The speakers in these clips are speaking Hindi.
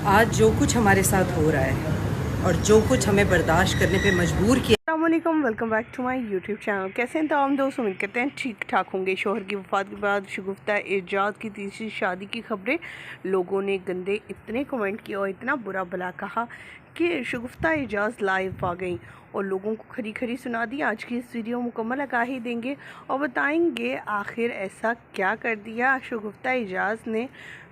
आज जो कुछ हमारे साथ हो रहा है और जो कुछ हमें बर्दाश्त करने पे मजबूर किया। अस्सलामुअलैकुम, welcome back to my YouTube channel. कैसे हैं तमाम दोस्त? उम्मीद करते हैं ठीक ठाक होंगे। शोहर की वफ़ात के बाद शगुफ्ता एजाज़ की तीसरी शादी की खबरें, लोगों ने गंदे इतने कमेंट किए और इतना बुरा भला कहा कि शगुफ्ता एजाज़ लाइव आ गई और लोगों को खरी खरी सुना दी। आज की इस वीडियो मुकम्मल आगाही देंगे और बताएंगे आखिर ऐसा क्या कर दिया शगुफ्ता एजाज़ ने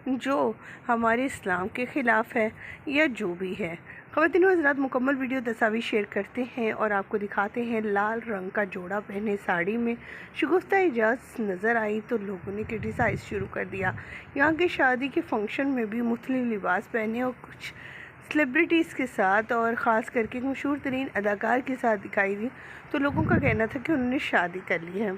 जो हमारे इस्लाम के ख़िलाफ़ है या जो भी है। ख़वातीन हज़रात, मुकम्मल वीडियो तस्वीर शेयर करते हैं और आपको दिखाते हैं लाल रंग का जोड़ा पहने साड़ी में शगुफ्ता एजाज़ नज़र आई तो लोगों ने क्रिटिसाइज़ शुरू कर दिया। यहाँ के शादी के फंक्शन में भी मुख्तलिफ लिबास पहने और कुछ सेलिब्रिटीज़ के साथ और ख़ास करके मशहूर तरीन अदाकार के साथ दिखाई दी तो लोगों का कहना था कि उन्होंने शादी कर ली है।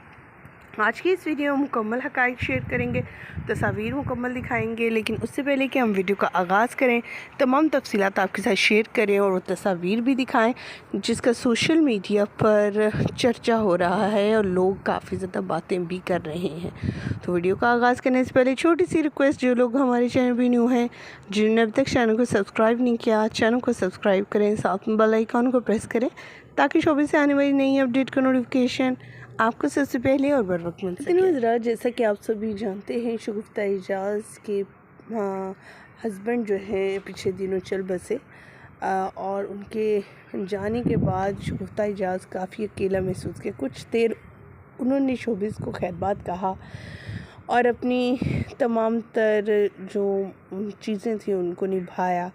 आज की इस वीडियो में मुकम्मल हक़ाइक़ शेयर करेंगे, तस्वीर मुकम्मल दिखाएंगे, लेकिन उससे पहले कि हम वीडियो का आगाज़ करें तमाम तफसीलात आपके साथ शेयर करें और वो तस्वीर भी दिखाएं जिसका सोशल मीडिया पर चर्चा हो रहा है और लोग काफ़ी ज़्यादा बातें भी कर रहे हैं। तो वीडियो का आगाज़ करने से पहले छोटी सी रिक्वेस्ट, जो लोग हमारे चैनल भी न्यू हैं, जिन्होंने अभी तक चैनल को सब्सक्राइब नहीं किया, चैनल को सब्सक्राइब करें, साथ में बेल आइकन को प्रेस करें ताकि शोबे से आने वाली नई अपडेट का नोटिफिकेशन आपको सबसे पहले और बर वक्त मिल सके। जैसा कि आप सभी जानते हैं, शगुफ्ता एजाज़ के हस्बैंड जो हैं पिछले दिनों चल बसे और उनके जाने के बाद शगुफ्ता एजाज़ काफ़ी अकेला महसूस किया। कुछ देर उन्होंने शोबिज़ को खैरबाद कहा और अपनी तमाम तर जो चीज़ें थी उनको निभाया,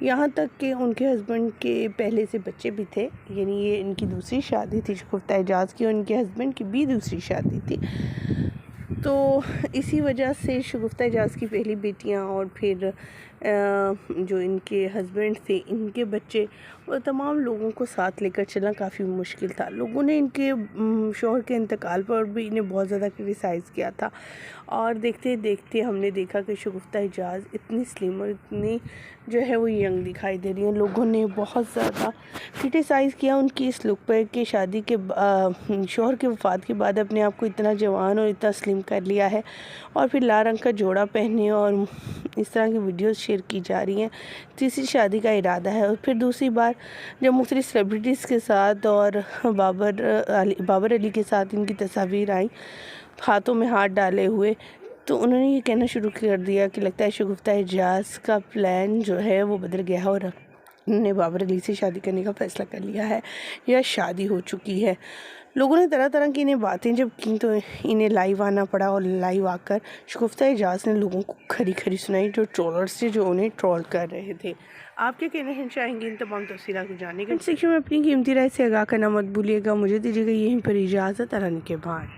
यहाँ तक कि उनके हस्बैंड के पहले से बच्चे भी थे, यानी ये इनकी दूसरी शादी थी शगुफ्ता एजाज़ की और इनके हस्बैंड की भी दूसरी शादी थी। तो इसी वजह से शगुफ्ता एजाज़ की पहली बेटियाँ और फिर जो इनके हस्बैंड थे, इनके बच्चे और तमाम लोगों को साथ लेकर चलना काफ़ी मुश्किल था। लोगों ने इनके शौहर के इंतकाल पर भी इन्हें बहुत ज़्यादा क्रिटिसाइज़ किया था और देखते देखते हमने देखा कि शगुफ्ता एजाज़ इतनी स्लिम और इतनी जो है वो यंग दिखाई दे रही है। लोगों ने बहुत ज़्यादा क्रिटिसाइज़ किया उनकी इस लुक पर कि शादी के शौहर की वफ़ात के बाद अपने आप को इतना जवान और इतना स्लिम कर लिया है और फिर लाल रंग का जोड़ा पहने और इस तरह की वीडियोस शेयर की जा रही हैं। तीसरी शादी का इरादा है और फिर दूसरी बार जब मुख्तलिफ सेलिब्रिटीज़ के साथ और बाबर अली के साथ इनकी तस्वीर आई हाथों में हाथ डाले हुए, तो उन्होंने ये कहना शुरू कर दिया कि लगता है शगुफ्ता एजाज़ का प्लान जो है वो बदल गया है और उन्होंने बाबर अली से शादी करने का फ़ैसला कर लिया है या शादी हो चुकी है। लोगों ने तरह तरह की इन्हें बातें जब की तो इन्हें लाइव आना पड़ा और लाइव आकर शगुफ्ता एजाज़ ने लोगों को खरी खरी सुनाई, जो ट्रोलर्स थे जो उन्हें ट्रोल कर रहे थे। आप क्या कहना चाहेंगे इन तमाम तफसीलात को जानने के सेक्शन में अपनी कीमती राय से आगाह करना मत भूलिएगा। मुझे दीजिएगा यहीं पर इजाज़त। अल्लाह के बाद।